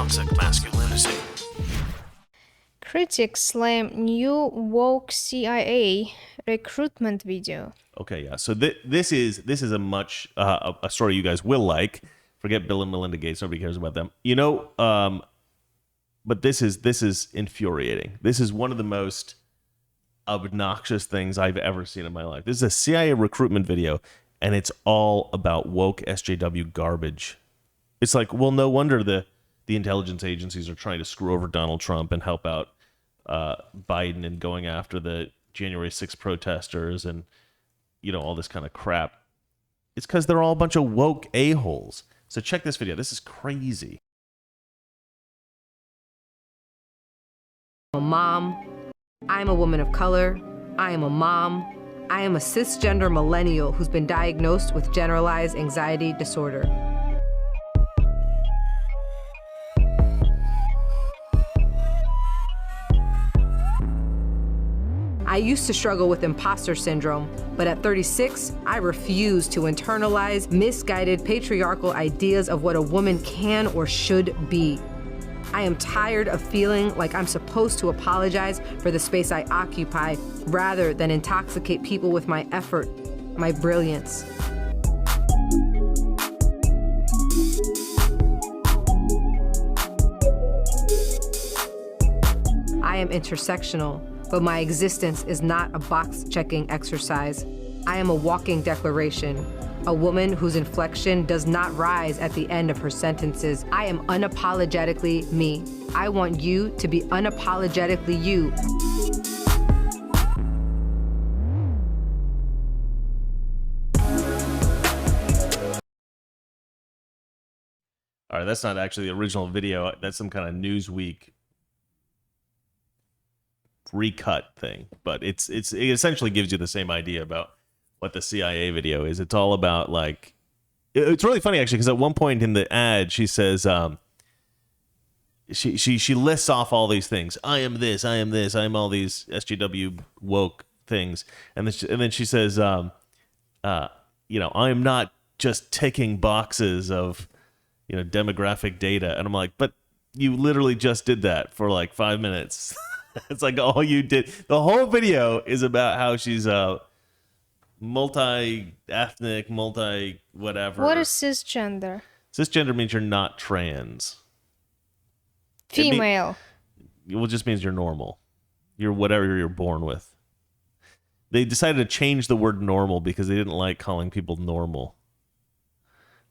toxic masculinity. Critics slam new woke CIA recruitment video. Okay, yeah. So this is a much a story you guys will like. Forget Bill and Melinda Gates. Nobody cares about them. But this is infuriating. This is one of the most obnoxious things I've ever seen in my life. This is a CIA recruitment video, and it's all about woke SJW garbage. It's like, well, no wonder the intelligence agencies are trying to screw over Donald Trump and help out Biden and going after the January 6th protesters and all this kind of crap. It's because they're all a bunch of woke a-holes. So check this video. This is crazy. I'm a mom. I'm a woman of color. I am a mom. I am a cisgender millennial who's been diagnosed with generalized anxiety disorder. I used to struggle with imposter syndrome, but at 36, I refuse to internalize misguided patriarchal ideas of what a woman can or should be. I am tired of feeling like I'm supposed to apologize for the space I occupy rather than intoxicate people with my effort, my brilliance. I am intersectional, but my existence is not a box-checking exercise. I am a walking declaration, a woman whose inflection does not rise at the end of her sentences. I am unapologetically me. I want you to be unapologetically you. All right, that's not actually the original video. That's some kind of Newsweek recut thing, but it essentially gives you the same idea about what the CIA video is. It's all about, like, it's really funny actually, because at one point in the ad she says she lists off all these things. I am this, I am this, I am all these SJW woke things, and then she says I am not just ticking boxes of demographic data, and I'm like, but you literally just did that for like 5 minutes. It's like all you did. The whole video is about how she's multi-ethnic, multi-whatever. What is cisgender? Cisgender means you're not trans. Female. It just means you're normal. You're whatever you're born with. They decided to change the word normal because they didn't like calling people normal.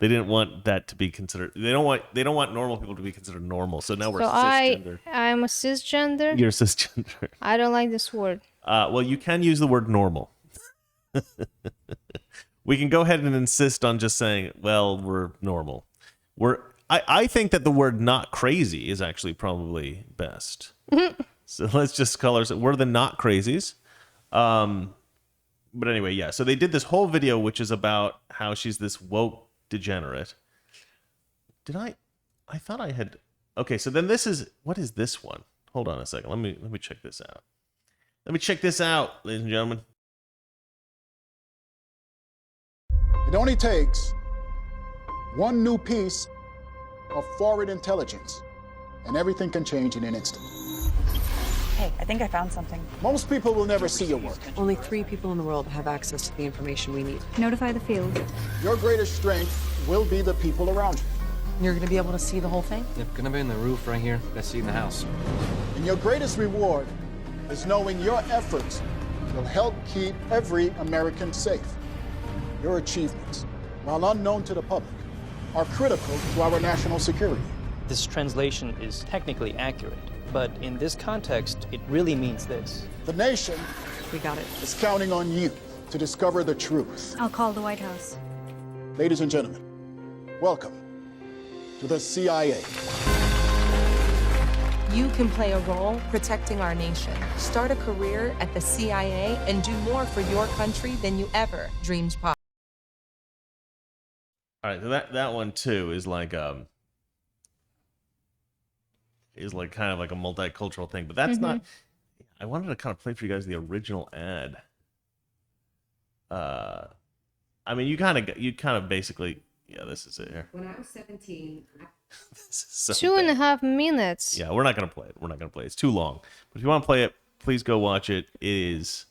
They didn't want that to be considered. They don't want normal people to be considered normal. So now we're cisgender. I'm a cisgender. You're cisgender. I don't like this word. Well, you can use the word normal. We can go ahead and insist on just saying, well, we're normal. I think that the word not crazy is actually probably best. So let's just call ourselves, we're the not crazies. But anyway, yeah. So they did this whole video, which is about how she's this woke degenerate. I thought I had. Okay, so then what is this one? Hold on a second. Let me check this out. Let me check this out, ladies and gentlemen. It only takes one new piece of foreign intelligence, and everything can change in an instant. Hey, I think I found something. Most people will never see your work. Only 3 people in the world have access to the information we need. Notify the field. Your greatest strength will be the people around you. You're gonna be able to see the whole thing? Yep, gonna be in the roof right here. Let's see in the house. And your greatest reward is knowing your efforts will help keep every American safe. Your achievements, while unknown to the public, are critical to our national security. This translation is technically accurate, but in this context, it really means this. The nation, We got it. is counting on you to discover the truth. I'll call the White House. Ladies and gentlemen, welcome to the CIA. You can play a role protecting our nation. Start a career at the CIA and do more for your country than you ever dreamed possible. All right, so that one too is like kind of like a multicultural thing, but that's not. I wanted to kind of play for you guys the original ad. I mean, you kind of basically, Yeah, this is it here. When I was 17, This is so 2.5 minutes. Yeah, we're not gonna play it. We're not gonna play it. It's too long. But if you want to play it, please go watch it. It is.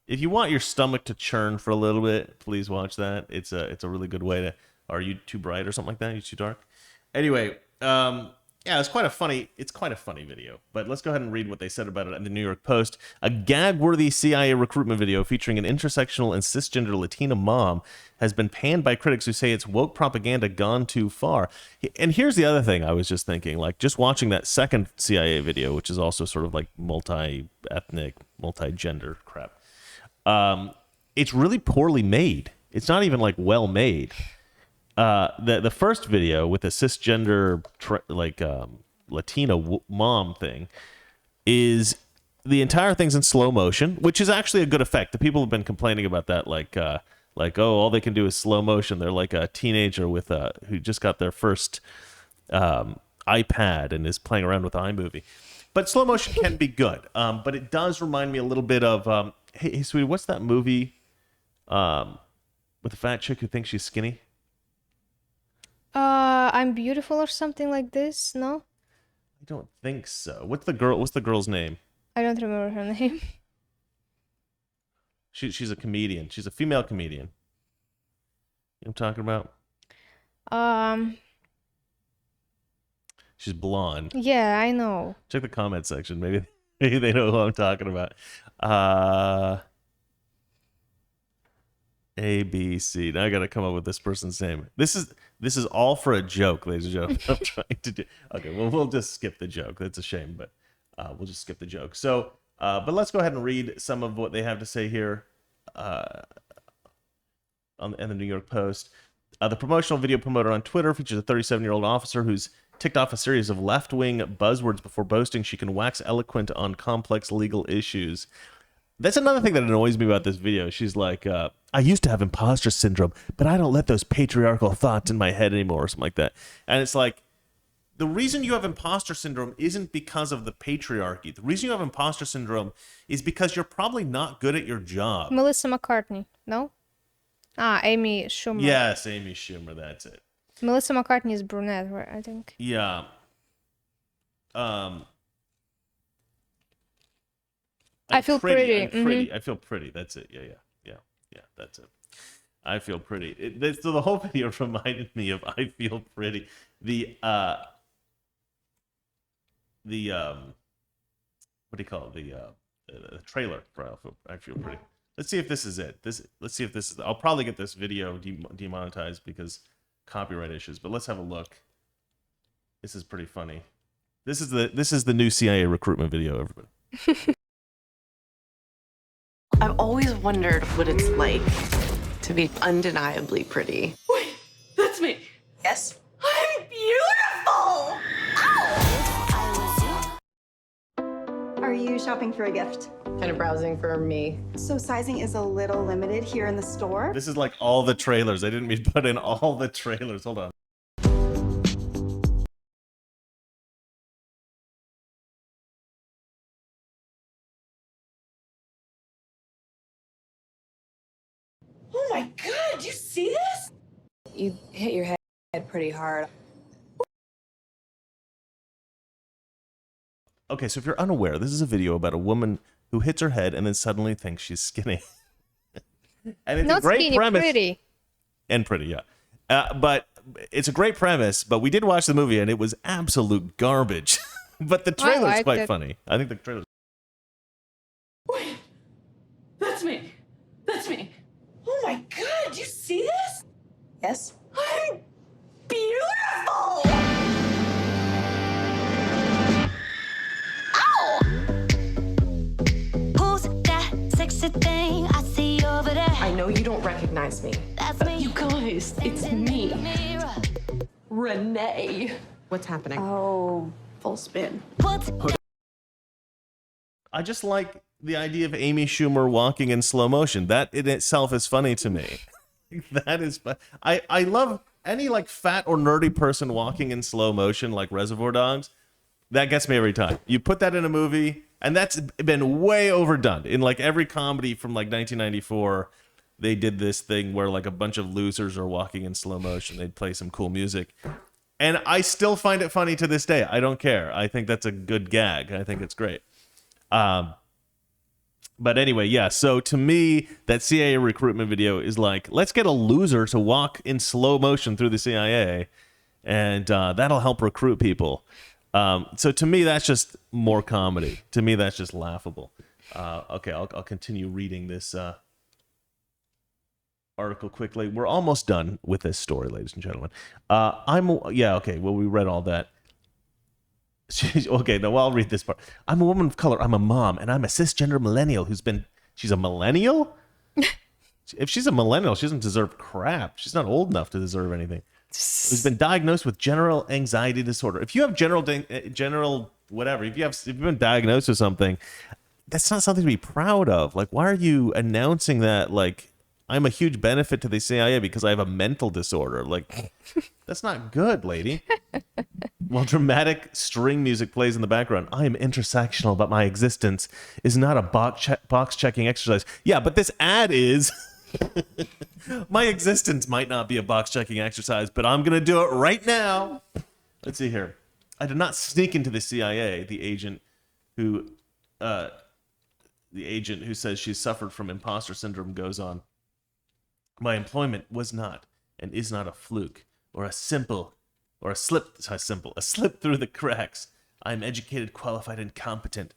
If you want your stomach to churn for a little bit, please watch that. It's a really good way to. Are you too bright or something like that? Are you too dark? Anyway, yeah, it's quite a funny video. But let's go ahead and read what they said about it in the New York Post. A gag-worthy CIA recruitment video featuring an intersectional and cisgender Latina mom has been panned by critics who say it's woke propaganda gone too far. And here's the other thing I was just thinking, like just watching that second CIA video, which is also sort of like multi-ethnic, multi-gender crap. It's really poorly made. It's not even like well made. The first video with the cisgender Latina mom thing is the entire thing's in slow motion, which is actually a good effect. The people have been complaining about that, like oh, all they can do is slow motion. They're like a teenager with who just got their first iPad and is playing around with iMovie. But slow motion can be good. But it does remind me a little bit of hey sweetie, what's that movie with the fat chick who thinks she's skinny? I'm beautiful or something like this. No, I don't think so. What's the girl's name? I don't remember her name. She's a comedian. She's a female comedian. You know what I'm talking about? She's blonde. Yeah, I know. Check the comment section. Maybe they know who I'm talking about. A, B, C. Now I got to come up with this person's name. This is all for a joke, ladies and gentlemen. I'm trying to do. Okay, well, we'll just skip the joke. That's a shame, but we'll just skip the joke. So, but let's go ahead and read some of what they have to say here in the New York Post. The promotional video promoter on Twitter features a 37-year-old officer who's ticked off a series of left-wing buzzwords before boasting she can wax eloquent on complex legal issues. That's another thing that annoys me about this video. She's like, I used to have imposter syndrome, but I don't let those patriarchal thoughts in my head anymore, or something like that. And it's like, the reason you have imposter syndrome isn't because of the patriarchy. The reason you have imposter syndrome is because you're probably not good at your job. Melissa McCartney. No? Amy Schumer. Yes, Amy Schumer, that's it. Melissa McCartney is brunette, right? I think. Yeah. I feel pretty. I feel pretty. That's it. Yeah. That's it. I feel pretty. So the whole video reminded me of I feel pretty. The what do you call it? The trailer for I feel pretty. Let's see if this is it. Let's see if this is. I'll probably get this video demonetized because copyright issues. But let's have a look. This is pretty funny. This is the new CIA recruitment video, everybody. I've always wondered what it's like to be undeniably pretty. Wait, that's me. Yes? I'm beautiful! Are you shopping for a gift? Kind of browsing for me. So sizing is a little limited here in the store. This is like all the trailers. I didn't mean to put in all the trailers. Hold on. Oh my god, do you see this? You hit your head pretty hard. Okay, so if you're unaware, this is a video about a woman who hits her head and then suddenly thinks she's skinny. And it's Not a great skinny, premise. pretty. And pretty, yeah. But it's a great premise, but we did watch the movie and it was absolute garbage. But the trailer's liked quite it. funny. I think the trailer's... Wait, that's me. That's me. Oh my god, do you see this? Yes? I'm beautiful! Who's that sexy thing I see over there? I know you don't recognize me. That's me. You guys, it's me. Renee. What's happening? Oh, full spin. I just like the idea of Amy Schumer walking in slow motion. That in itself is funny to me. That is fun. I love any like fat or nerdy person walking in slow motion like Reservoir Dogs. That gets me every time. You put that in a movie, and that's been way overdone in like every comedy from like 1994. they did this thing where like a bunch of losers are walking in slow motion. They'd play some cool music. And I still find it funny to this day. I don't care. I think that's a good gag. I think it's great. But anyway, yeah. So to me, that CIA recruitment video is like, let's get a loser to walk in slow motion through the CIA, and that'll help recruit people. So to me, that's just more comedy. To me, that's just laughable. Okay, I'll continue reading this article quickly. We're almost done with this story, ladies and gentlemen. Okay. Well, we read all that. Okay, no, I'll read this part. I'm a woman of color. I'm a mom, and I'm a cisgender millennial she's a millennial? If she's a millennial, she doesn't deserve crap. She's not old enough to deserve anything. Who's been diagnosed with general anxiety disorder. If you have general whatever, if you've been diagnosed with something, that's not something to be proud of. Like, why are you announcing that? Like, I'm a huge benefit to the CIA because I have a mental disorder. Like, that's not good, lady. While dramatic string music plays in the background, I am intersectional, but my existence is not a box checking exercise. Yeah, but this ad is. My existence might not be a box checking exercise, but I'm going to do it right now. Let's see here. I did not sneak into the CIA, the agent who says she's suffered from imposter syndrome goes on. My employment was not and is not a fluke or a slip through the cracks. I'm educated, qualified, and competent.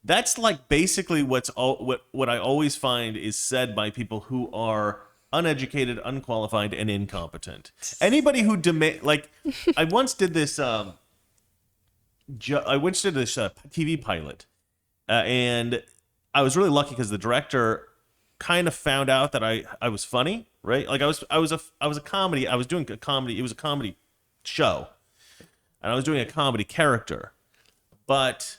That's like basically what I always find is said by people who are uneducated, unqualified, and incompetent. Anybody who I once did this TV pilot, and I was really lucky because the director kind of found out that I was funny, right? Like I was a comedy. I was doing a comedy. It was a comedy show, and I was doing a comedy character, but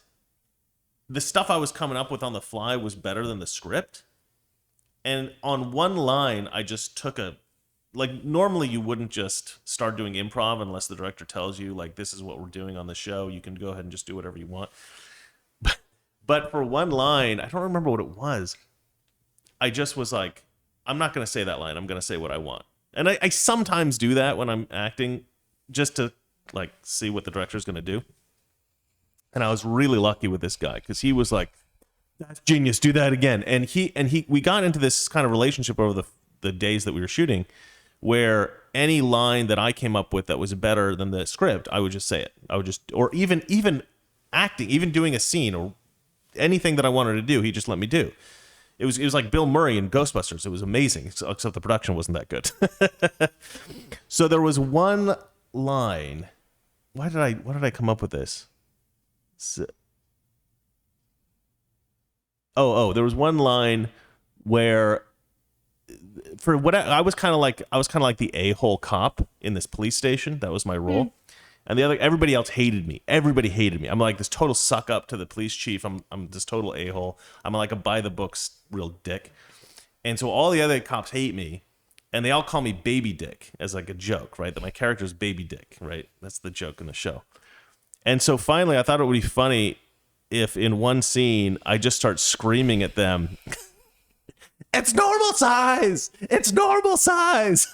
the stuff I was coming up with on the fly was better than the script. And on one line, I just took normally you wouldn't just start doing improv unless the director tells you, like, this is what we're doing on the show. You can go ahead and just do whatever you want. But for one line, I don't remember what it was. I just was like, I'm not going to say that line. I'm going to say what I want. And I sometimes do that when I'm acting just to, like, see what the director's going to do. And I was really lucky with this guy because he was like, that's genius, do that again. And we got into this kind of relationship over the days that we were shooting where any line that I came up with that was better than the script, I would just say it. I would just, or even acting, even doing a scene or anything that I wanted to do, he just let me do. It was like Bill Murray in Ghostbusters. It was amazing, except the production wasn't that good. So there was one line. Why did I come up with this? There was one line where, for what I was kind of like the a-hole cop in this police station. That was my role, and everybody else hated me. Everybody hated me. I'm like this total suck up to the police chief. I'm this total a-hole. I'm like a by the books real dick, and so all the other cops hate me, and they all call me Baby Dick as like a joke, right? That my character's Baby Dick, right? That's the joke in the show. And so finally, I thought it would be funny if in one scene I just start screaming at them, "It's normal size! It's normal size!"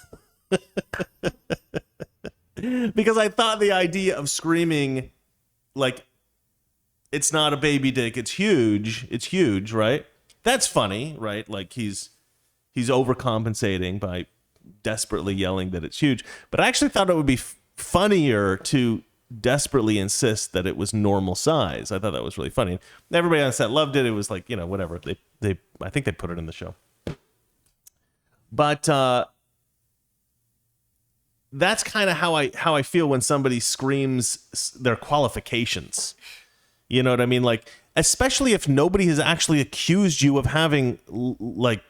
Because I thought the idea of screaming, like, it's not a baby dick, it's huge, right? That's funny, right? Like he's overcompensating by desperately yelling that it's huge. But I actually thought it would be funnier to desperately insist that it was normal size. I thought that was really funny. Everybody on set loved it. It was like, whatever. I think they put it in the show. But that's kind of how I feel when somebody screams their qualifications. You know what I mean? Like, especially if nobody has actually accused you of having like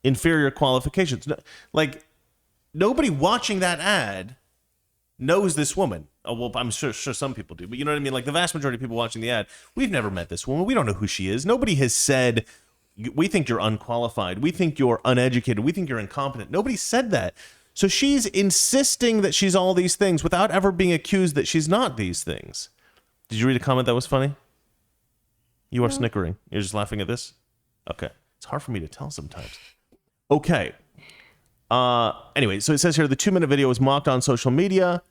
inferior qualifications. Like, nobody watching that ad knows this woman. Oh, well, I'm sure some people do, but you know what I mean? Like the vast majority of people watching the ad, we've never met this woman. We don't know who she is. Nobody has said, we think you're unqualified. We think you're uneducated. We think you're incompetent. Nobody said that. So she's insisting that she's all these things without ever being accused that she's not these things. Did you read a comment that was funny? You are snickering. You're just laughing at this? Okay. It's hard for me to tell sometimes. Okay. Anyway, so it says here the 2-minute video was mocked on social media.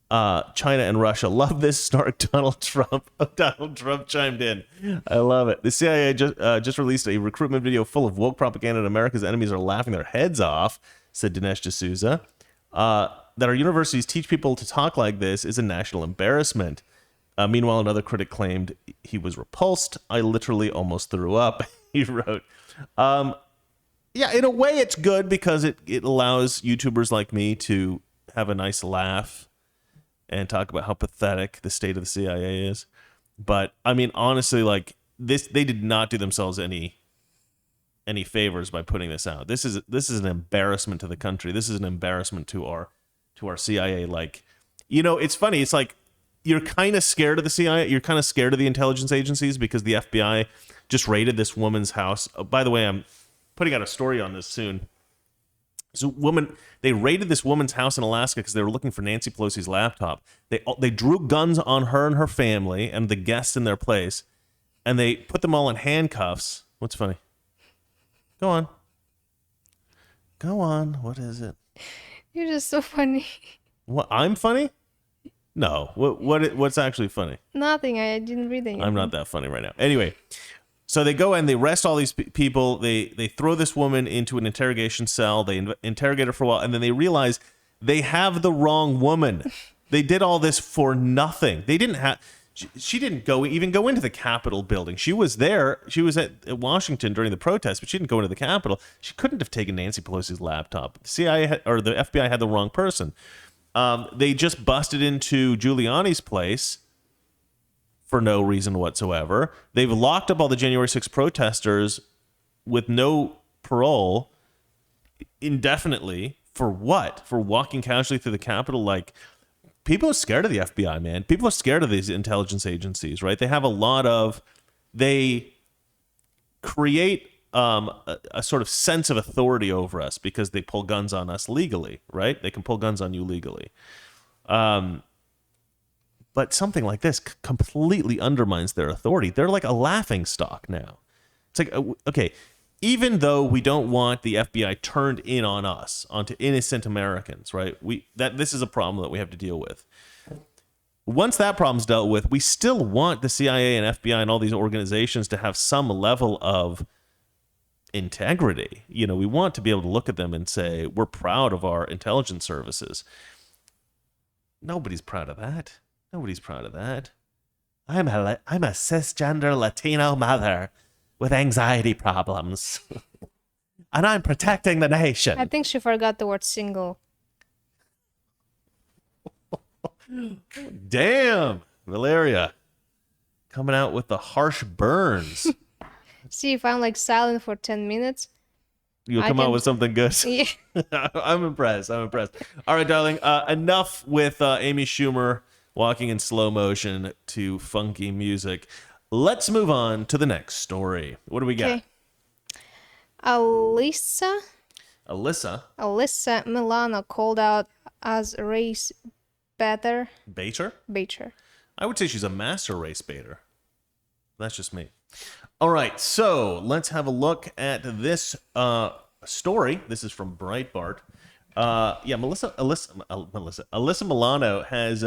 China and Russia love this. Snark Donald Trump. Donald Trump chimed in. I love it. The CIA just released a recruitment video full of woke propaganda, and America's enemies are laughing their heads off, said Dinesh D'Souza. That our universities teach people to talk like this is a national embarrassment. Meanwhile, another critic claimed he was repulsed. I literally almost threw up, he wrote. Yeah, in a way it's good because it allows YouTubers like me to have a nice laugh and talk about how pathetic the state of the CIA is. But I mean, honestly, like they did not do themselves any favors by putting this out. This is an embarrassment to the country. This is an embarrassment to our CIA. Like, you know, it's funny. It's like you're kind of scared of the CIA. You're kind of scared of the intelligence agencies because the FBI just raided this woman's house. Oh, by the way, I'm putting out a story on this soon. So they raided this woman's house in Alaska because they were looking for Nancy Pelosi's laptop. They drew guns on her and her family and the guests in their place, and they put them all in handcuffs. What's funny? Go on. What is it? You're just so funny. What? I'm funny? No. What's actually funny? Nothing. I didn't read anything. I'm not that funny right now. Anyway. So they go and they arrest all these people. They throw this woman into an interrogation cell. They interrogate her for a while, and then they realize they have the wrong woman. They did all this for nothing. They didn't have. She didn't even go into the Capitol building. She was there. She was at Washington during the protest, but she didn't go into the Capitol. She couldn't have taken Nancy Pelosi's laptop. The CIA or the FBI had the wrong person. They just busted into Giuliani's place for no reason whatsoever. They've locked up all the January 6th protesters with no parole indefinitely. For what? For walking casually through the Capitol? Like, people are scared of the FBI, man. People are scared of these intelligence agencies, right? They have they create a sort of sense of authority over us because they pull guns on us legally, right? They can pull guns on you legally. But something like this completely undermines their authority. They're like a laughing stock now. It's like, okay, even though we don't want the FBI turned in on us, onto innocent Americans, right? This is a problem that we have to deal with. Once that problem's dealt with, we still want the CIA and FBI and all these organizations to have some level of integrity. You know, we want to be able to look at them and say, we're proud of our intelligence services. Nobody's proud of that. Nobody's proud of that. I'm a cisgender Latino mother with anxiety problems. And I'm protecting the nation. I think she forgot the word single. Damn, Valeria. Coming out with the harsh burns. See, if I'm like silent for 10 minutes, you'll come out with something good. Yeah. I'm impressed. All right, darling. Enough with Amy Schumer walking in slow motion to funky music. Let's move on to the next story. What do we got? Alyssa Milano called out as race baiter. Baiter? Baiter. I would say she's a master race baiter. That's just me. All right, so let's have a look at this story. This is from Breitbart. Alyssa Milano has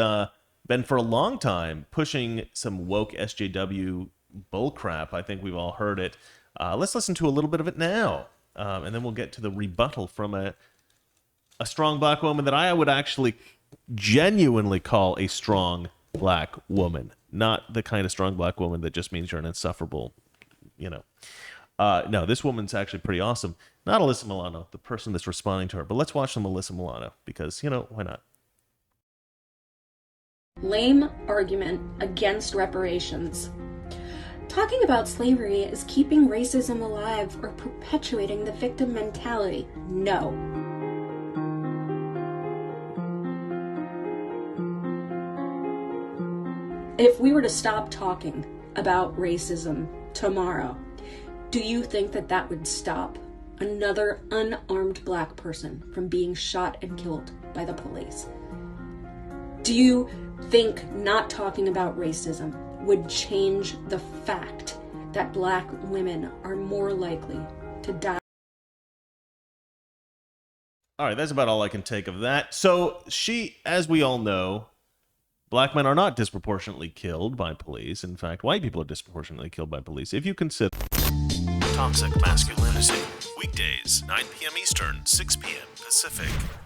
been for a long time pushing some woke SJW bullcrap. I think we've all heard it. Let's listen to a little bit of it now, and then we'll get to the rebuttal from a strong black woman that I would actually genuinely call a strong black woman, not the kind of strong black woman that just means you're an insufferable, no, this woman's actually pretty awesome. Not Alyssa Milano, the person that's responding to her, but let's watch some Alyssa Milano because, why not? Lame argument against reparations. Talking about slavery is keeping racism alive or perpetuating the victim mentality. No. If we were to stop talking about racism tomorrow, do you think that that would stop another unarmed black person from being shot and killed by the police? Do you think not talking about racism would change the fact that black women are more likely to die All right, that's about all I can take of that. So she, as we all know, black men are not disproportionately killed by police. In fact, white people are disproportionately killed by police. If you consider Toxic Masculinity, weekdays, 9 p.m. Eastern, 6 p.m. Pacific.